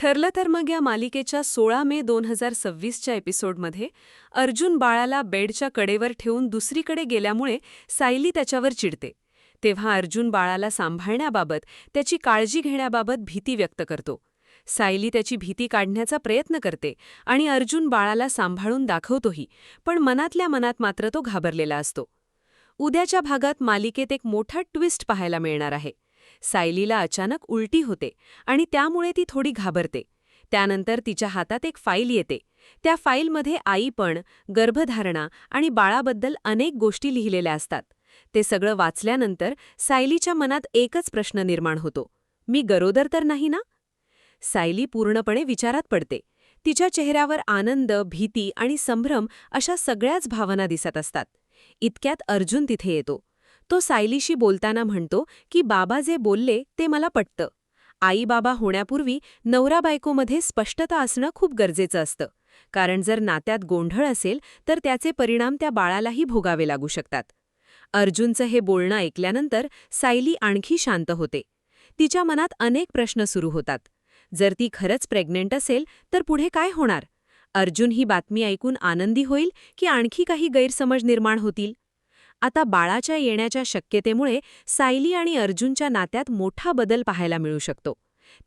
ठरलं तर मग या मालिकेच्या 16 मे 2026च्या एपिसोडमध्ये अर्जुन बाळाला बेडच्या कडेवर ठेवून दुसरीकडे गेल्यामुळे सायली त्याच्यावर चिडते. तेव्हा अर्जुन बाळाला सांभाळण्याबाबत, त्याची काळजी घेण्याबाबत भीती व्यक्त करतो. सायली त्याची भीती काढण्याचा प्रयत्न करते आणि अर्जुन बाळाला सांभाळून दाखवतोही, पण मनातल्या मनात मात्र तो घाबरलेला असतो. उद्याच्या भागात मालिकेत एक मोठा ट्विस्ट पाहायला मिळणार आहे. सायलीला अचानक उलटी होते आणि त्यामुळे ती थोडी घाबरते. त्यानंतर तिच्या हातात एक फाईल येते. त्या फाईलमध्ये आईपण, गर्भधारणा आणि बाळाबद्दल अनेक गोष्टी लिहिलेल्या असतात. ते सगळं वाचल्यानंतर सायलीच्या मनात एकच प्रश्न निर्माण होतो, मी गरोदर तर नाही ना? सायली पूर्णपणे विचारात पडते. तिच्या चेहऱ्यावर आनंद, भीती आणि संभ्रम अशा सगळ्याच भावना दिसत असतात. इतक्यात अर्जुन तिथे येतो. तो सायलीशी बोलताना म्हणतो की बाबा जे बोलले ते मला पटतं. आई-बाबा होण्यापूर्वी नवरा-बायकोमध्ये स्पष्टता असणं खूप गरजेचं असतं, कारण जर नात्यात गोंधळ असेल तर त्याचे परिणाम त्या बाळालाही भोगावे लागू शकतात. अर्जुनचं हे बोलणं ऐकल्यानंतर सायली आणखी शांत होते. तिच्या मनात अनेक प्रश्न सुरू होतात. जर ती खरंच प्रेग्नेंट असेल तर पुढे काय होणार? अर्जुन ही बातमी ऐकून आनंदी होईल की आणखी काही गैरसमज निर्माण होतील? आता बाळाच्या येण्याच्या शक्यतेमुळे सायली आणि अर्जुनच्या नात्यात मोठा बदल पाहायला मिळू शकतो.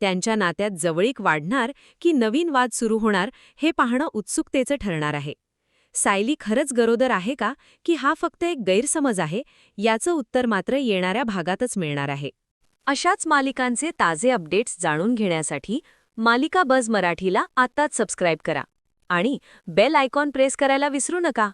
त्यांच्या नात्यात जवळीक वाढणार की नवीन वाद सुरू होणार हे पाहणं उत्सुकतेचं ठरणार आहे. सायली खरंच गरोदर आहे का की हा फक्त एक गैरसमज आहे, याचं उत्तर मात्र येणाऱ्या भागातच मिळणार आहे. अशाच मालिकांचे ताजे अपडेट्स जाणून घेण्यासाठी मालिका बझ मराठीला आत्ताच सबस्क्राईब करा आणि बेल आयकॉन प्रेस करायला विसरू नका.